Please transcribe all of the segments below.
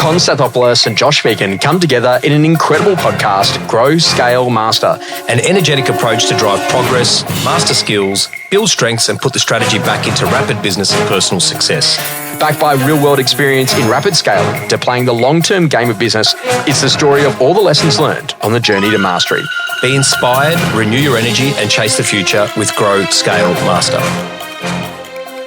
Con Stathopoulos and Josh Phegan come together in an incredible podcast, Grow, Scale, Master. An energetic approach to drive progress, master skills, build strengths and put the strategy back into rapid business and personal success. Backed by real-world experience in rapid scaling to playing the long-term game of business, it's the story of all the lessons learned on the journey to mastery. Be inspired, renew your energy and chase the future with Grow, Scale, Master.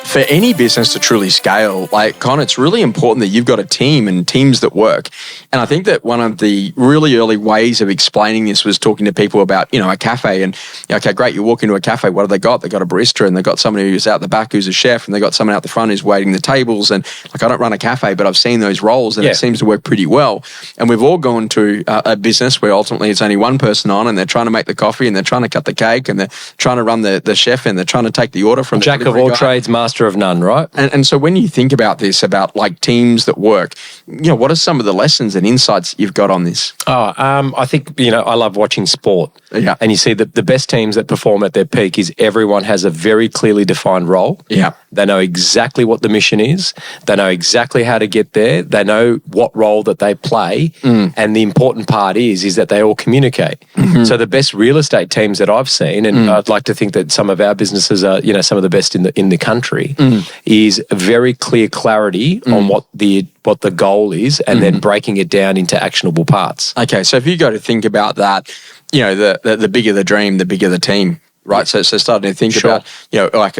For any business to truly scale, Con, it's really important that you've got a team and teams that work. And I think that one of the really early ways of explaining this was talking to people about, a cafe. And, okay, great, you walk into a cafe, what have they got? They've got a barista and they've got somebody who's out the back who's a chef and they've got someone out the front who's waiting the tables. And I don't run a cafe, but I've seen those roles and it seems to work pretty well. And we've all gone to a business where ultimately it's only one person on and they're trying to make the coffee and they're trying to cut the cake and they're trying to run the chef and they're trying to take the order from the Jack of all trades, master of none, right? And so when you think about this, about teams that work, what are some of the lessons and insights you've got on this? I think, I love watching sport. Yeah. And you see that the best teams that perform at their peak is everyone has a very clearly defined role. Yeah. They know exactly what the mission is. They know exactly how to get there. They know what role that they play. And the important part is that they all communicate. Mm-hmm. So the best real estate teams that I've seen, and I'd like to think that some of our businesses are, some of the best in the country, is very clear clarity on what the goal is and then breaking it down into actionable parts. Okay, so if you go to think about that, the bigger the dream, the bigger the team. Right, so starting to think about,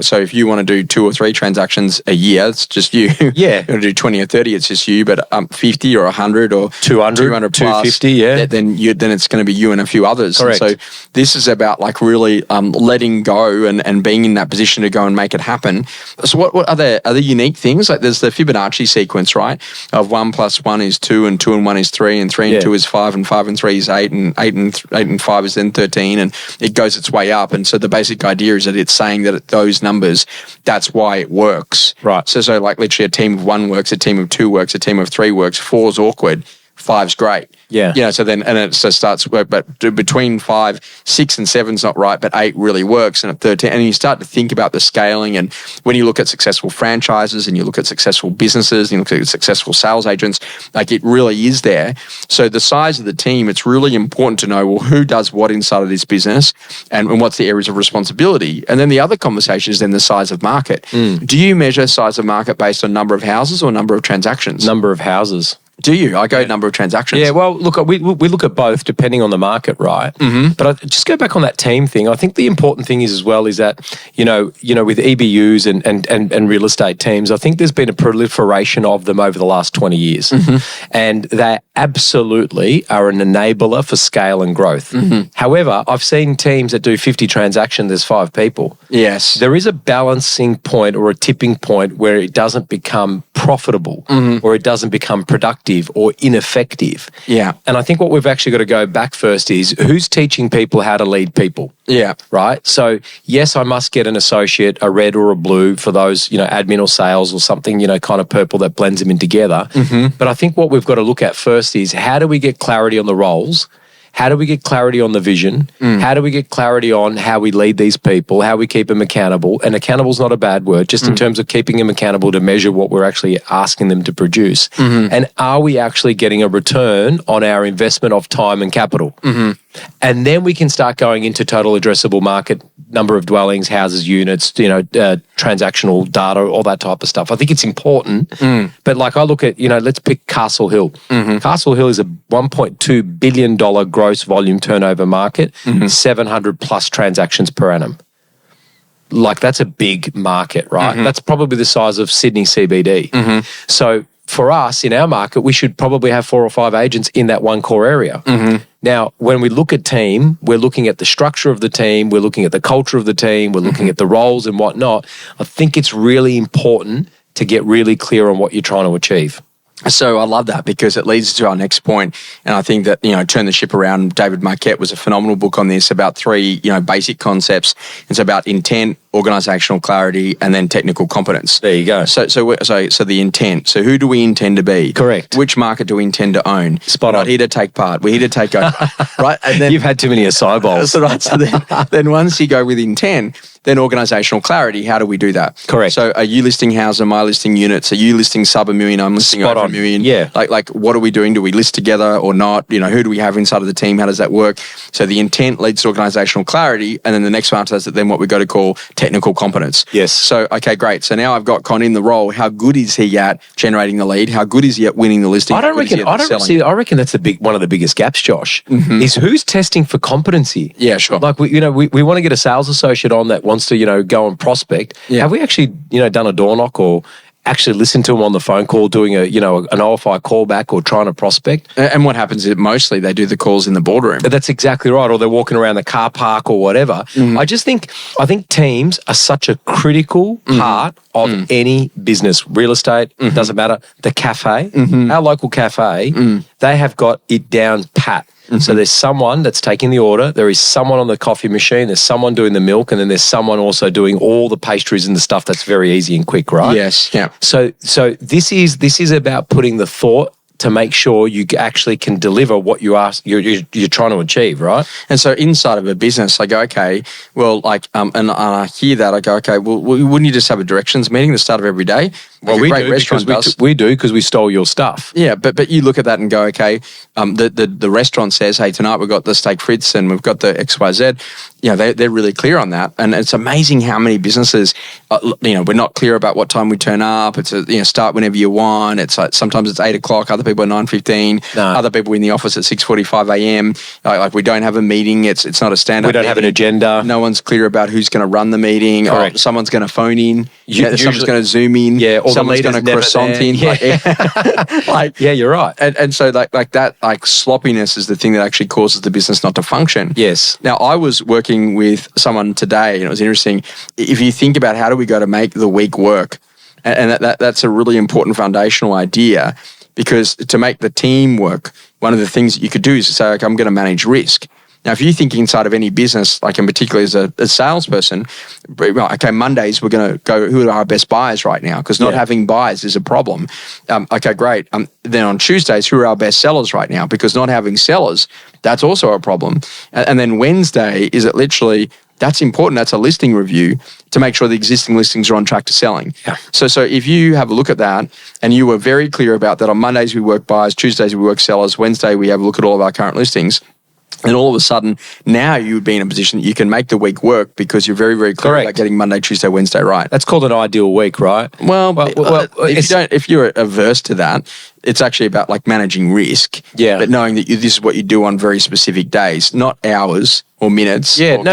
so if you want to do 2 or 3 transactions a year, it's just you. Yeah. You want to do 20 or 30, it's just you, but 50 or 100 or 200 plus, 250, then it's going to be you and a few others. Correct. And so this is about really letting go and being in that position to go and make it happen. So what are there unique things? There's the Fibonacci sequence, right? Of 1 + 1 is 2 and 2 and 1 is 3 and 3 and 2 is 5 and 5 and 3 is 8 and 8 and 5 is then 13 and it goes its way up. And so the basic idea is that it's saying that those numbers, that's why it works. Right. So literally a team of 1 works, a team of 2 works, a team of 3 works, 4's awkward, 5's great. Yeah. So then, and it just starts work, but between 5, 6 and 7's not right, but 8 really works. And at 13, and you start to think about the scaling. And when you look at successful franchises and you look at successful businesses and you look at successful sales agents, it really is there. So the size of the team, it's really important to know, who does what inside of this business and what's the areas of responsibility. And then the other conversation is then the size of market. Do you measure size of market based on number of houses or number of transactions? Number of houses. Do you? I go number of transactions. Yeah, well, look, we look at both depending on the market, right? Mm-hmm. But I just go back on that team thing. I think the important thing is as well is that, with EBUs and real estate teams, I think there's been a proliferation of them over the last 20 years. Mm-hmm. And they absolutely are an enabler for scale and growth. Mm-hmm. However, I've seen teams that do 50 transactions, there's 5 people. Yes. There is a balancing point or a tipping point where it doesn't become profitable or it doesn't become productive or ineffective. Yeah. And I think what we've actually got to go back first is who's teaching people how to lead people. Yeah. Right? So, yes, I must get an associate, a red or a blue for those, admin or sales or something, kind of purple that blends them in together. Mm-hmm. But I think what we've got to look at first is how do we get clarity on the roles? How do we get clarity on the vision? How do we get clarity on how we lead these people, how we keep them accountable? And accountable is not a bad word, just in terms of keeping them accountable to measure what we're actually asking them to produce. Mm-hmm. And are we actually getting a return on our investment of time and capital? Mm-hmm. And then we can start going into total addressable market, number of dwellings, houses, units, transactional data, all that type of stuff. I think it's important. But I look at, let's pick Castle Hill. Mm-hmm. Castle Hill is a $1.2 billion gross volume turnover market, 700 plus transactions per annum. That's a big market, right? Mm-hmm. That's probably the size of Sydney CBD. Mm-hmm. So for us in our market, we should probably have 4 or 5 agents in that one core area. Mm-hmm. Now, when we look at team, we're looking at the structure of the team, we're looking at the culture of the team, we're looking at the roles and whatnot. I think it's really important to get really clear on what you're trying to achieve. So I love that because it leads to our next point. And I think that, Turn the Ship Around, David Marquette was a phenomenal book on this about 3, basic concepts. It's about intent, organisational clarity, and then technical competence. There you go. So the intent. So who do we intend to be? Correct. Which market do we intend to own? Spot We're on. not here to take part. We're here to take over. Right? And then You've had too many acai bowls. so then once you go with intent, then organisational clarity, how do we do that? Correct. So are you listing houses? Am I listing units? Are you listing sub $1 million? I'm listing Spot over on. $1 million. Yeah. Like what are we doing? Do we list together or not? Who do we have inside of the team? How does that work? So the intent leads to organisational clarity, and then the next one after that is then what we got to call technical competence. Yes. So, okay, great. So now I've got Con in the role. How good is he at generating the lead? How good is he at winning the listing? I reckon that's one of the biggest gaps, Josh, is who's testing for competency. Yeah, sure. Like we want to get a sales associate on that wants to, go and prospect. Yeah. Have we actually, done a door knock or actually listened to them on the phone call, doing an OFI callback or trying to prospect? And what happens is mostly they do the calls in the boardroom. That's exactly right. Or they're walking around the car park or whatever. I think teams are such a critical part of any business. Real estate, doesn't matter. The cafe, our local cafe, they have got it down pat. So there's someone that's taking the order, there is someone on the coffee machine, there's someone doing the milk, and then there's someone also doing all the pastries and the stuff that's very easy and quick, right? Yes, yeah. So this is about putting the thought to make sure you actually can deliver what you're trying to achieve, right? And so inside of a business, I go, okay, well, and I hear that, I go, okay, well, wouldn't you just have a directions meeting at the start of every day? Well, we do because we stole your stuff. Yeah, but you look at that and go, okay, the restaurant says, hey, tonight we've got the steak frites and we've got the XYZ. They're really clear on that. And it's amazing how many businesses, we're not clear about what time we turn up. It's start whenever you want. It's like sometimes it's 8 o'clock, other people are 9:15, other people in the office at 6:45 a.m. Like we don't have a meeting. It's not a stand-up We don't have an agenda. No one's clear about who's going to run the meeting. Correct. Or someone's going to phone in. Someone's Usually- going to Zoom in. Yeah, or someone's going to croissant in. Yeah, you're right. And so like that sloppiness is the thing that actually causes the business not to function. Yes. Now, I was working with someone today, and it was interesting. If you think about how do we go to make the week work, and that's a really important foundational idea, because to make the team work, one of the things that you could do is to say, okay, I'm going to manage risk. Now, if you think inside of any business, like in particular as a salesperson, okay, Mondays we're going to go, who are our best buyers right now? Because not having buyers is a problem. Okay, great. Then on Tuesdays, who are our best sellers right now? Because not having sellers, that's also a problem. And then Wednesday, is it literally, that's important. That's a listing review to make sure the existing listings are on track to selling. Yeah. So if you have a look at that and you were very clear about that, on Mondays we work buyers, Tuesdays we work sellers, Wednesday we have a look at all of our current listings, and all of a sudden, now you would be in a position that you can make the week work because you're very, very clear about getting Monday, Tuesday, Wednesday right. That's called an ideal week, right? Well, if you're averse to that, it's actually about like managing risk. Yeah. But knowing that this is what you do on very specific days, not hours or minutes. Yeah, or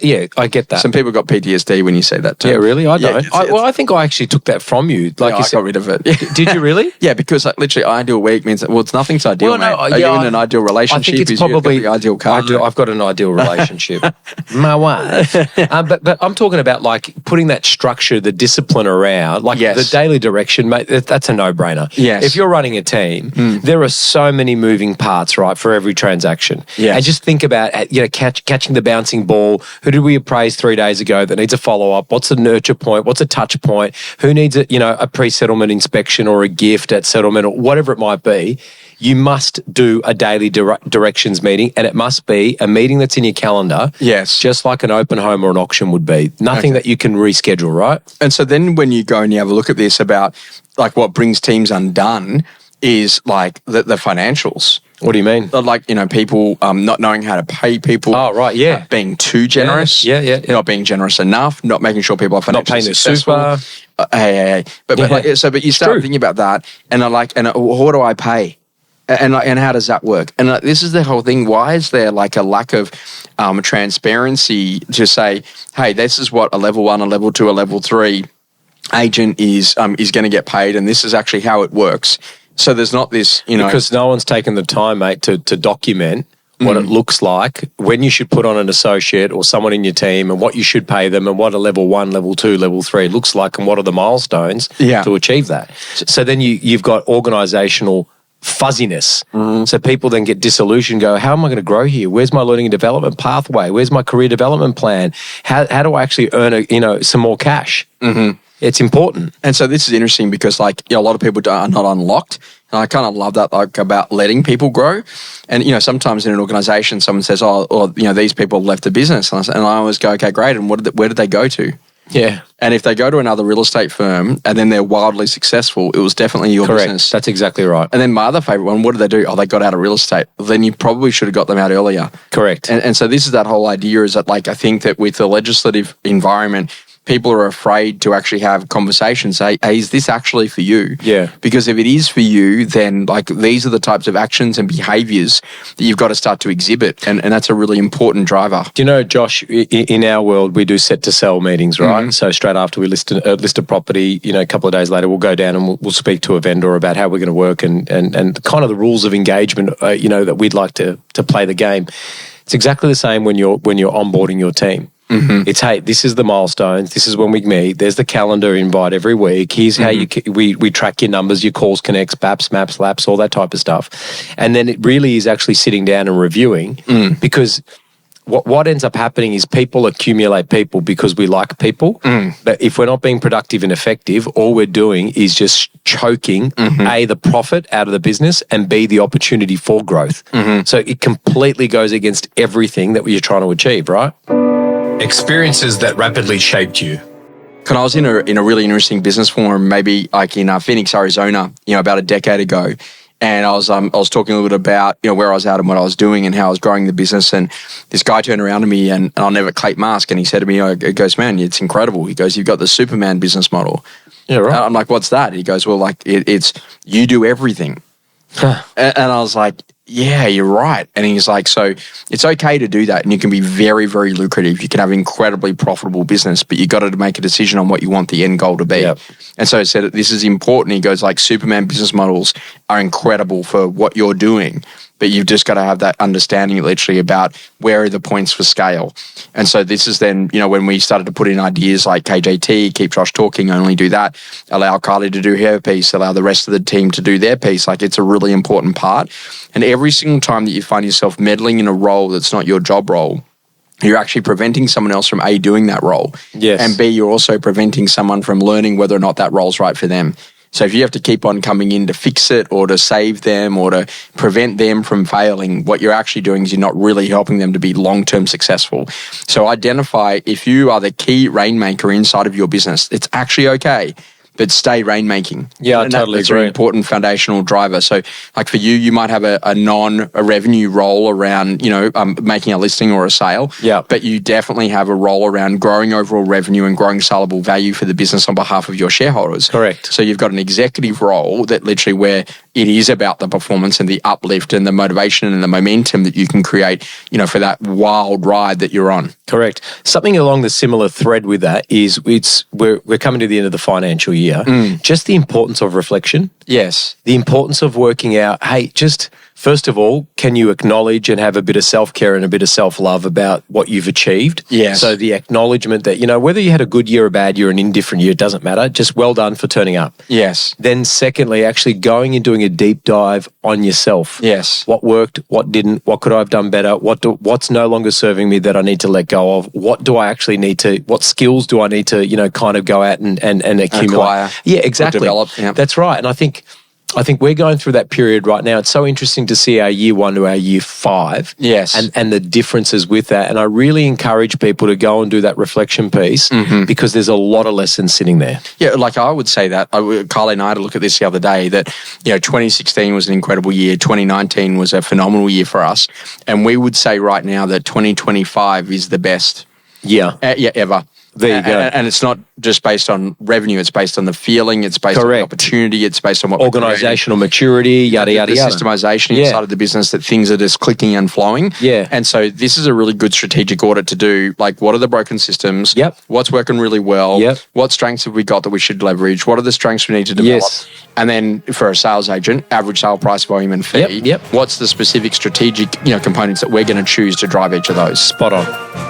yeah, I get that. Some people got PTSD when you say that too. Yeah, really? I don't. Yeah, I think I actually took that from you. Like I got rid of it. Did you really? Yeah, because like literally ideal week means that, well, it's nothing's ideal, Well, no, mate. Are you in an ideal relationship? I think it's probably the ideal car? I've got an ideal relationship. My wife. But I'm talking about like putting that structure, the discipline around, like the daily direction, mate, that's a no-brainer. Yes. If you're running a team, there are so many moving parts, right, for every transaction. Yes. And just think about, catching the bouncing ball. Who did we appraise 3 days ago that needs a follow-up? What's a nurture point? What's a touch point? Who needs a pre-settlement inspection or a gift at settlement or whatever it might be? You must do a daily directions meeting, and it must be a meeting that's in your calendar. Yes. Just like an open home or an auction would be. Nothing that you can reschedule, right? And so then when you go and you have a look at this about like what brings teams undone is like the financials. What do you mean? Like, people not knowing how to pay people. Oh, right, yeah. Being too generous. Yeah. Not being generous enough. Not making sure people are financially successful. Not paying their super. Hey. But you start thinking about that and what do I pay? And how does that work? And this is the whole thing. Why is there like a lack of transparency to say, hey, this is what a level 1, a level 2, a level 3 agent is going to get paid, and this is actually how it works. So there's not this, Because no one's taken the time, mate, to document what it looks like, when you should put on an associate or someone in your team, and what you should pay them, and what a level 1, level 2, level 3 looks like, and what are the milestones to achieve that. So then you've got organisational fuzziness. So people then get disillusioned, go, how am I going to grow here? Where's my learning and development pathway? Where's my career development plan? How do I actually earn some more cash? It's important. And so this is interesting because a lot of people are not unlocked. And I kind of love that, about letting people grow. And, sometimes in an organization, someone says, these people left the business. And I always go, okay, great. And where did they go to? Yeah. And if they go to another real estate firm and then they're wildly successful, it was definitely your business. That's exactly right. And then my other favorite one, what did they do? Oh, they got out of real estate. Well, then you probably should have got them out earlier. Correct. And so this is that whole idea is that, I think that with the legislative environment, people are afraid to actually have conversations. Say, hey, is this actually for you? Yeah. Because if it is for you, then these are the types of actions and behaviors that you've got to start to exhibit. And that's a really important driver. Do you know, Josh, in our world, we do set to sell meetings, right? So straight after we list a property, a couple of days later, we'll go down and we'll speak to a vendor about how we're going to work and kind of the rules of engagement, that we'd like to play the game. It's exactly the same when you're onboarding your team. It's, hey, this is the milestones. This is when we meet. There's the calendar invite every week. Here's how we track your numbers, your calls, connects, BAPs, maps, laps, all that type of stuff. And then it really is actually sitting down and reviewing because what ends up happening is people accumulate people because we like people. But if we're not being productive and effective, all we're doing is just choking, A, the profit out of the business, and B, the opportunity for growth. So it completely goes against everything that you're trying to achieve, right? Experiences that rapidly shaped you. I was in a really interesting business forum, maybe in Phoenix, Arizona, about a decade ago. And I was talking a little bit about, where I was at and what I was doing and how I was growing the business. And this guy turned around to me and I'll never Clate Mask. And he said to me, he goes, man, it's incredible. He goes, you've got the Superman business model. Yeah, right. And I'm like, what's that? He goes, well, it's you do everything. And I was like, yeah, you're right. And he's like, so it's okay to do that. And you can be very, very lucrative. You can have incredibly profitable business, but you got to make a decision on what you want the end goal to be. Yep. And so he said, this is important. He goes, Superman business models are incredible for what you're doing, but you've just got to have that understanding literally about where are the points for scale. And so this is then, when we started to put in ideas like KJT, keep Josh talking, only do that, allow Kylie to do her piece, allow the rest of the team to do their piece. It's a really important part. And every single time that you find yourself meddling in a role that's not your job role, you're actually preventing someone else from A, doing that role. Yes. And B, you're also preventing someone from learning whether or not that role's right for them. So if you have to keep on coming in to fix it or to save them or to prevent them from failing, what you're actually doing is you're not really helping them to be long-term successful. So identify if you are the key rainmaker inside of your business, it's actually okay, but stay rainmaking. Yeah, I totally agree. It's a very important foundational driver. So for you might have a non-revenue role around, making a listing or a sale. Yeah. But you definitely have a role around growing overall revenue and growing saleable value for the business on behalf of your shareholders. Correct. So you've got an executive role that literally where it is about the performance and the uplift and the motivation and the momentum that you can create, for that wild ride that you're on. Correct. Something along the similar thread with that is we're coming to the end of the financial year. Just the importance of reflection. Yes. The importance of working out, hey, just first of all, can you acknowledge and have a bit of self-care and a bit of self-love about what you've achieved? Yes. So the acknowledgement that, whether you had a good year or a bad year, an indifferent year, it doesn't matter. Just well done for turning up. Yes. Then secondly, actually going and doing a deep dive on yourself. Yes. What worked, what didn't, what could I have done better, what's no longer serving me that I need to let go of, what skills do I need to, kind of go out and accumulate? Acquire. Yeah, exactly. Develop. Yeah. That's right. And I think we're going through that period right now. It's so interesting to see our year 1 to our year 5. Yes. And the differences with that. And I really encourage people to go and do that reflection piece because there's a lot of lessons sitting there. Yeah, I would say that. Kylie and I had a look at this the other day that, 2016 was an incredible year. 2019 was a phenomenal year for us. And we would say right now that 2025 is the best year ever. There you go. And it's not just based on revenue. It's based on the feeling. It's based on the opportunity. It's based on what organisational maturity, yada, yada, the yada. systemisation inside of the business, that things are just clicking and flowing. Yeah. And so this is a really good strategic audit to do. What are the broken systems? Yep. What's working really well? Yep. What strengths have we got that we should leverage? What are the strengths we need to develop? Yes. And then for a sales agent, average sale price, volume and fee. Yep. What's the specific strategic components that we're going to choose to drive each of those? Spot on.